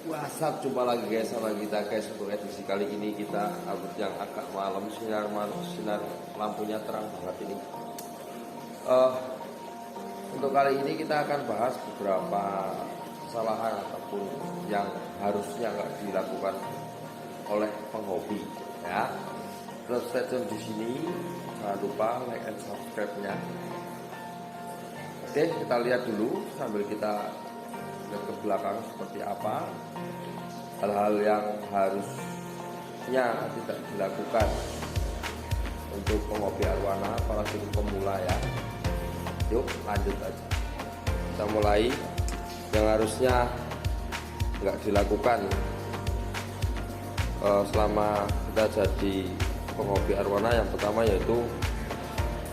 WhatsApp, jumpa lagi guys sama kita guys. Untuk edisi kali ini kita upload yang agak malam, sinar lampunya terang banget ini. Untuk kali ini kita akan bahas beberapa kesalahan ataupun yang harusnya nggak dilakukan oleh penghobi ya. Terus stay tune di sini, jangan lupa like and subscribe-nya. Oke, kita lihat dulu sambil kita lihat ke belakang seperti apa hal-hal yang harusnya tidak dilakukan untuk penghobi arwana para pemula ya. Yuk lanjut aja, kita mulai yang harusnya nggak dilakukan selama kita jadi penghobi arwana. Yang pertama yaitu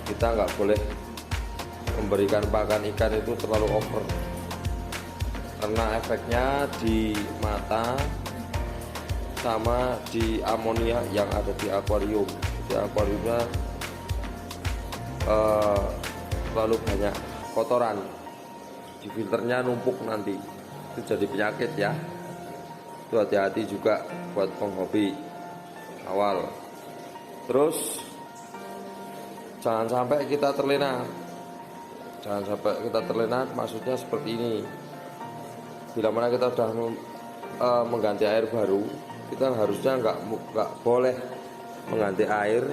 kita nggak boleh memberikan pakan ikan itu terlalu over, karena efeknya di mata sama di amonia yang ada di akuarium. Di akuariumnya terlalu banyak kotoran, di filternya numpuk, nanti itu jadi penyakit ya. Itu hati-hati juga buat penghobi awal. Terus jangan sampai kita terlena. Jangan sampai kita terlena, maksudnya seperti ini. Bila mana kita sudah mengganti air baru, kita harusnya nggak boleh mengganti air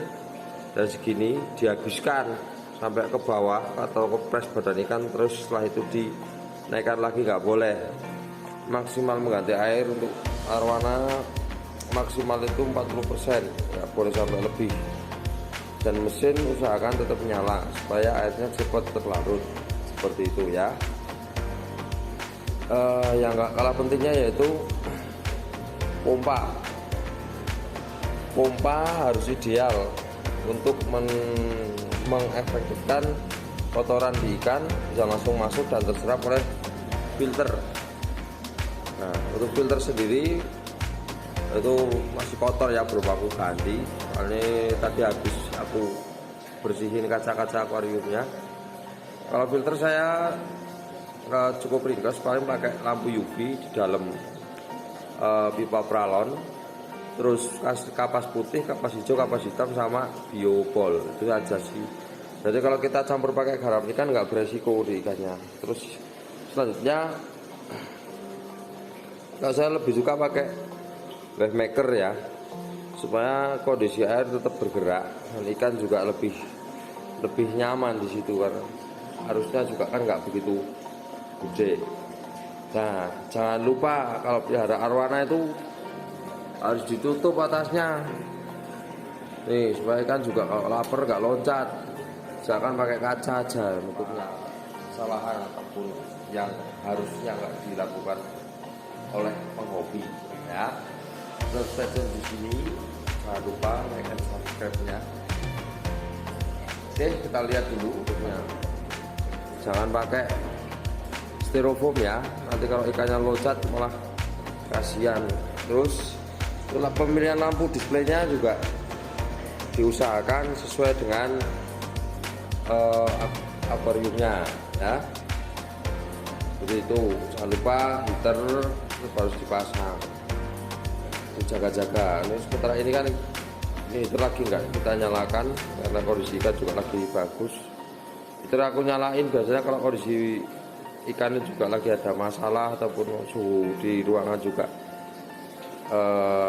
dan segini dihabiskan sampai ke bawah atau ke pres badan ikan, terus setelah itu dinaikkan lagi, nggak boleh. Maksimal mengganti air untuk arwana maksimal itu 40%, nggak boleh sampai lebih. Dan mesin usahakan tetap nyala supaya airnya cepat terlarut, seperti itu ya. Yang gak kalah pentingnya yaitu pompa harus ideal untuk mengefektifkan kotoran di ikan bisa langsung masuk dan terserap oleh filter. Nah, untuk filter sendiri itu masih kotor ya, belum aku ganti. Soalnya tadi habis aku bersihin kaca-kaca akuariumnya. Kalau filter saya cukup ringkas, paling pakai lampu UV di dalam pipa pralon, terus kapas putih, kapas hijau, kapas hitam, sama biobol, itu aja sih. Jadi kalau kita campur pakai garam ikan nggak beresiko di ikannya. Terus selanjutnya kalau saya lebih suka pakai wave maker ya, supaya kondisi air tetap bergerak dan ikan juga lebih nyaman di situ, karena harusnya juga kan nggak begitu gede. Nah, jangan lupa kalau pelihara arwana itu harus ditutup atasnya nih, supaya ikan juga kalau lapar nggak loncat. Jangan pakai kaca aja nutupnya. Kesalahan ataupun yang harusnya nggak dilakukan oleh penghobi ya. Terus stay tune di sini, jangan lupa like and subscribe-nya. Oke, kita lihat dulu bentuknya. Jangan pakai styrofoam ya, nanti kalau ikannya loncat malah kasihan. Terus setelah pemilihan lampu displaynya juga diusahakan sesuai dengan akuariumnya ya. Jadi itu jangan lupa heater harus dipasang, jaga-jaga. Ini sementara ini kan itu lagi nggak kita nyalakan karena kondisi ikan juga lagi bagus. Itu aku nyalain biasanya kalau kondisi ikan juga lagi ada masalah ataupun suhu di ruangan juga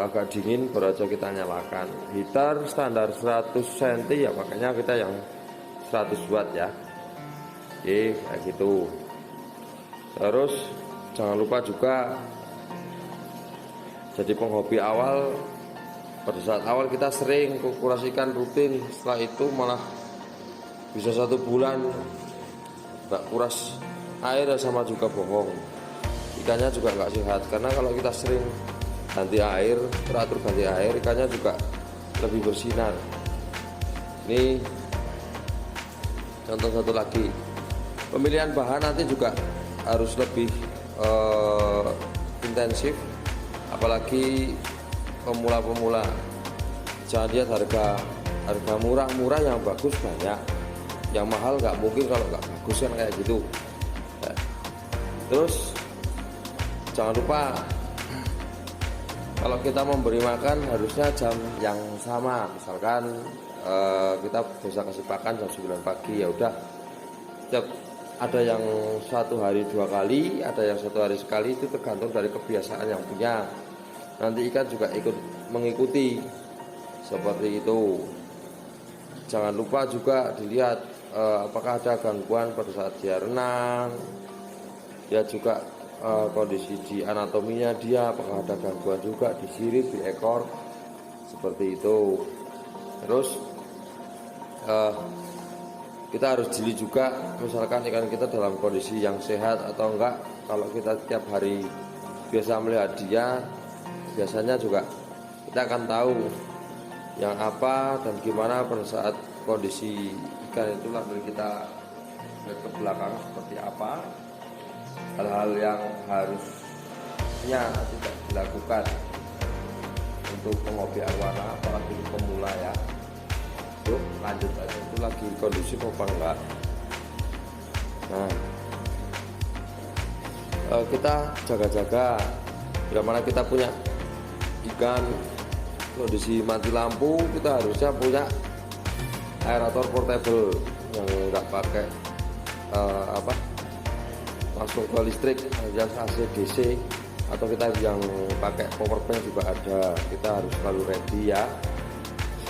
agak dingin, baru aja kita nyalakan. Heater standar 100 cm ya, makanya kita yang 100 watt ya. Oke, kayak gitu. Terus jangan lupa juga jadi penghobi awal, pada saat awal kita sering kuras ikan rutin, setelah itu malah bisa 1 bulan nggak kuras air, sama juga bohong, ikannya juga nggak sehat. Karena kalau kita sering ganti air, teratur ganti air, ikannya juga lebih bersinar. Ini contoh satu lagi, pemilihan bahan nanti juga harus lebih intensif, apalagi pemula-pemula. Jangan lihat harga murah yang bagus banyak, yang mahal nggak mungkin kalau nggak bagus kan, kayak gitu. Terus jangan lupa Kalau kita memberi makan harusnya jam yang sama. Misalkan kita bisa kasih pakan jam 9 pagi, ya udah setiap ada yang satu hari 2 kali, ada yang satu hari sekali, itu tergantung dari kebiasaan yang punya. Nanti ikan juga ikut mengikuti seperti itu. Jangan lupa juga dilihat apakah ada gangguan pada saat dia renang. Ya juga kondisi di anatominya dia, apakah ada gangguan juga di sirip, di ekor, seperti itu. Terus kita harus jeli juga, misalkan ikan kita dalam kondisi yang sehat atau enggak. Kalau kita tiap hari biasa melihat dia, biasanya juga kita akan tahu yang apa dan gimana pada saat kondisi ikan itu. Lalu kita lihat ke belakang seperti apa, hal-hal yang harusnya tidak dilakukan untuk penghobi arwana, apalagi pemula ya. Yuk lanjut aja, itu lagi kondisi apa enggak. Nah, kita jaga-jaga bila mana kita punya ikan kondisi mati lampu, kita harusnya punya aerator portable yang enggak pakai langsung ke listrik, yang AC DC, atau kita yang pakai power bank juga ada. Kita harus selalu ready ya,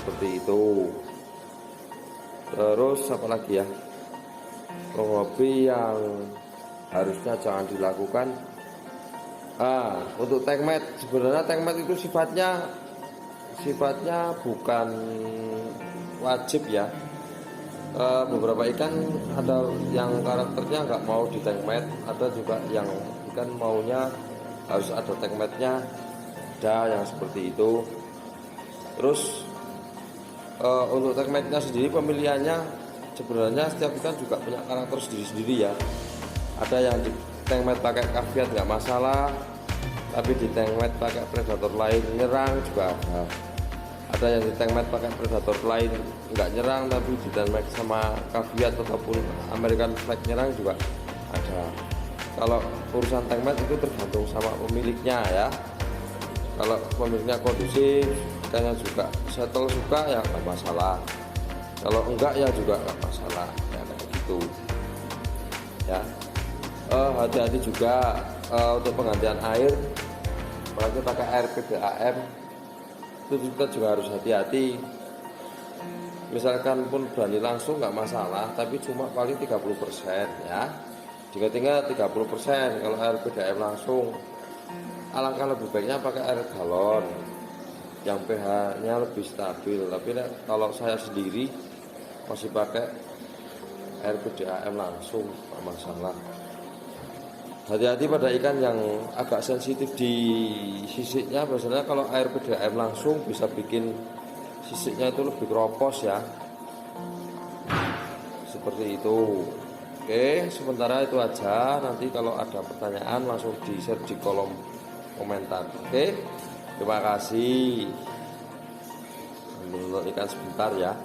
seperti itu. Terus apalagi ya, hobi yang harusnya jangan dilakukan. Untuk tank mat, sebenarnya tank mat itu sifatnya bukan wajib ya. Beberapa ikan ada yang karakternya nggak mau di tank mat, ada juga yang ikan maunya harus ada tank matnya, ada yang seperti itu. Terus untuk tank matnya sendiri, pemilihannya sebenarnya setiap ikan juga punya karakter sendiri-sendiri ya. Ada yang di tank mat pakai caveat nggak masalah, tapi di tank mat pakai predator lain nyerang juga ada. Ada yang di tank mat pakai predator lain nggak nyerang, tapi di tank mat sama caveat ataupun American flag nyerang juga ada. Kalau urusan tank mat itu tergantung sama pemiliknya ya. Kalau pemiliknya kondusif, ikannya juga settle suka, ya nggak masalah. Kalau enggak ya juga nggak masalah ya, kayak gitu ya. Hati-hati juga untuk penggantian air, apalagi pakai air PDAM, itu kita juga harus hati-hati. Misalkan pun berani langsung nggak masalah, tapi cuma paling 30% ya. Tinggal 30% kalau air PDAM langsung. Alangkah lebih baiknya pakai air galon yang pH-nya lebih stabil. Tapi kalau saya sendiri masih pakai air PDAM langsung, nggak masalah. Hati-hati pada ikan yang agak sensitif di sisiknya. Biasanya kalau air PDAM langsung bisa bikin sisiknya itu lebih keropos ya, seperti itu. Oke, sementara itu aja. Nanti kalau ada pertanyaan langsung di-share di kolom komentar. Oke, terima kasih. Menonton ikan sebentar ya.